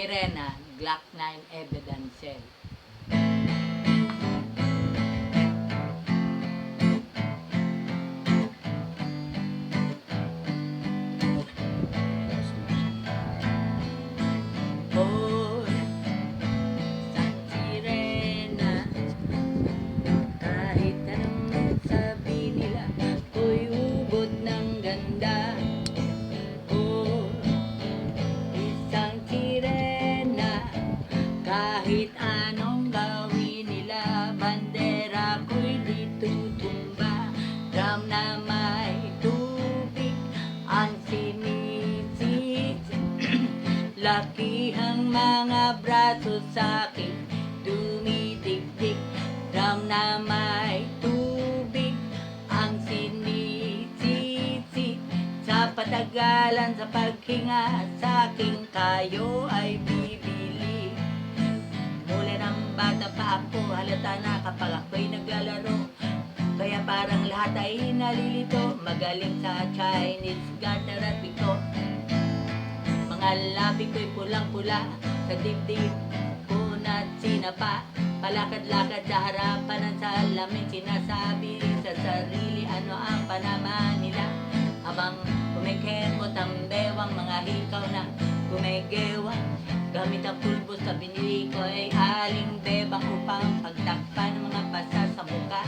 Irena, Glock 9 Evidence Cell. Hoy, San Sirena, kahit anong sabi nila, ko'y ubod ng ganda. Oh, isang sirena, kahit anong gawin nila, bandera ko'y di tutumba. Drum na may tubig ang sinisisi, lakihang mga braso sa'kin dumidikdik. Drum na may tubig ang sinisisi, sa patagalan sa paghinga sa'king kayo ay bibili. Mula ng bata pa ako, halata na kapag ako'y naglalaro, kaya parang lahat ay nalilito. Magaling sa Chinese garter at biko, mga labi ko'y pulang-pula, sa dibdib ko na sinapa. Palakad-lakad sa harapan ng salamin, sinasabi sa sarili ano ang panama nila. Habang kumikemot ang bewang, mga hikaw na kumigewa, gamit ang pulbos sa binili ko ay aling bebang upang pagtakpan ng mga pasa sa muka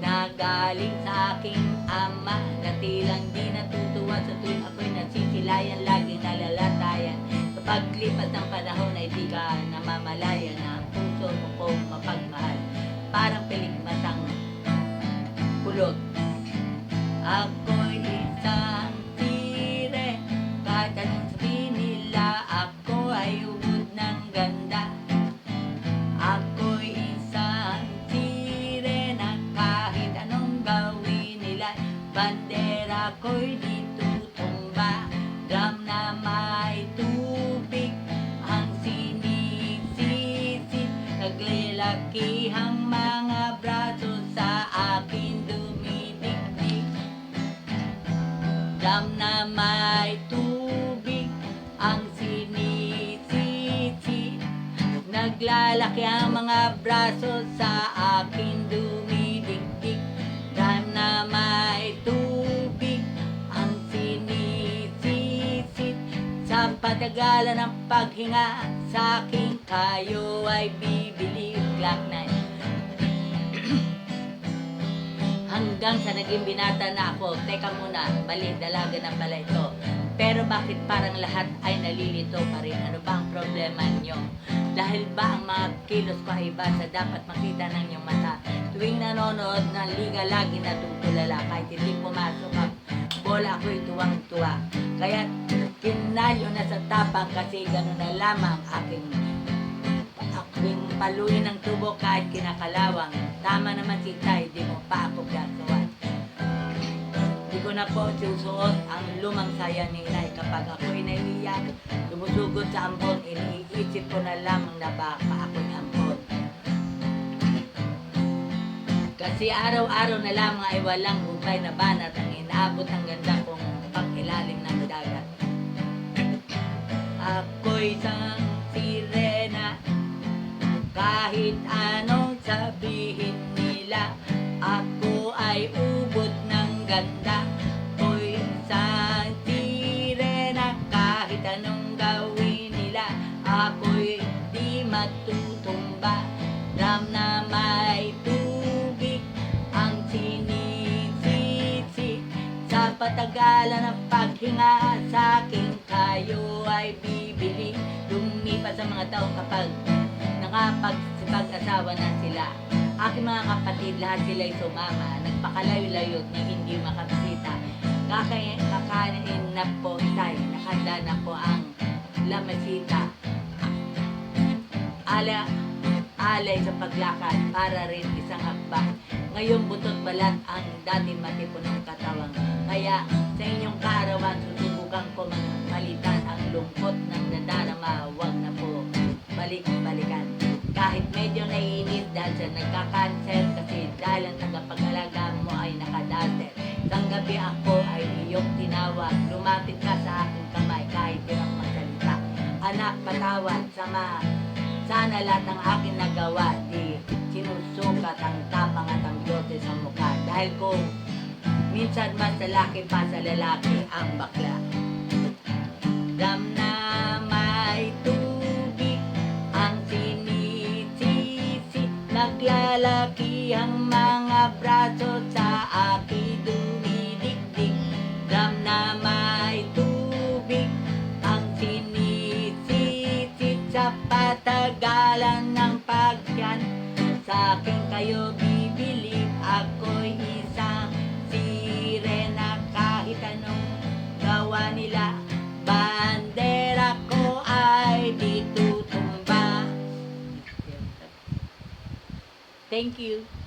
na galing sa aking ama, na tilang di natutuwa sa tuwing ako'y nasisilayan, laging nalalatayan. Kapag lipas ng panahon ay di ka namamalayan na ang puso mo kong mapagmahal, parang pilikmatang kulot. Ako'y isang sire, kahit anong sabihin nila, ako ay ubod ng ganda. Ako'y isang sirena, kahit anong gawin nila, bandera ko'y di tutumba. Drum na may tubig ang sinisisi, naglalakihang mga braso sa akin dumidikdik. Drum na may tubig ang sinisisi, naglalaki ang mga braso sa akin dumidikdik. Drum na may tubig ang sinisisi, sa patagalan ng paghinga sa'king kayo ay bibili. Glock 9. Hanggang sa naging binata na ako, teka muna, mali, dalaga na pala ito. Pero bakit parang lahat ay nalilito pa rin? Ano ba ang problema nyo? Dahil ba ang mga kilos ko ay iba sa dapat makita ng inyong mata? Tuwing nanonood ng liga, lagi natutulala. Kahit hindi pumasok ang bola, ako'y tuwang-tuwa. Kaya kinalyo na sa tapang, kasi gano'n na lamang aking paluin ng tubo kahit kinakalawang. Tama naman si Tay, di mo pa ako gagawan. Di ko na po susuot ang lumang saya ni Inay. Kapag ako'y naiiyak, lumusugod sa ambon, iniisip ko na lamang na baka ako'y ambon. Kasi araw-araw na lamang ay walang hubay na banat ang inaabot ng ganda kong pang-ilalim ng dagat. Ako'y isang sirena, kahit anong sabihin nila, ako ay ubod ng ganda. Ako'y isang sirena, kahit anong gawin nila, ako'y di matutumba. Drum na may tubig ang sinisisi, sa patagalan ng paghinga sa'king kayo ay bibili. Lumipas sa mga taong kapag nakapag-asawa na sila, aking mga kapatid, lahat sila'y sumama. Nagpakalayo-layo ni hindi makabisita. Kakain na po tayo, nakanda na po ang lamasita. Alay sa paglakad, para rin isang hakbang. Ngayon butot balat ang dati matipunong katawang. Kaya sa inyong kaarawan, susubukan ko malitan ang lungkot ng nadarama. Huwag na po balik-balikan. Kahit medyo naiinit dahil sa nagka-cancer, kasi dahil ang tagapag-alaga mo ay nakadaster. Isang gabi ako ay iyong tinawag, lumapit ka sa aking kamay kahit di lang magsalita. Anak, anak, patawad, sama. Sana lahat ng aking nagawa, di sinusukat ang tapang at ang biyote sa mukha. Dahil kung minsan mas lalaki pa sa lalaki ang bakla. Dam na may tubig ang sinisisi, naglalaki ang mga braso sa aking dumidikdik. Dam na may tubig ang sinisisi, sa patagalan ng pagyan sa akin kayo bibilib. Ako'y isang sirena, kahit anong gawa nila, bandera ko ay di tutumba. Thank you.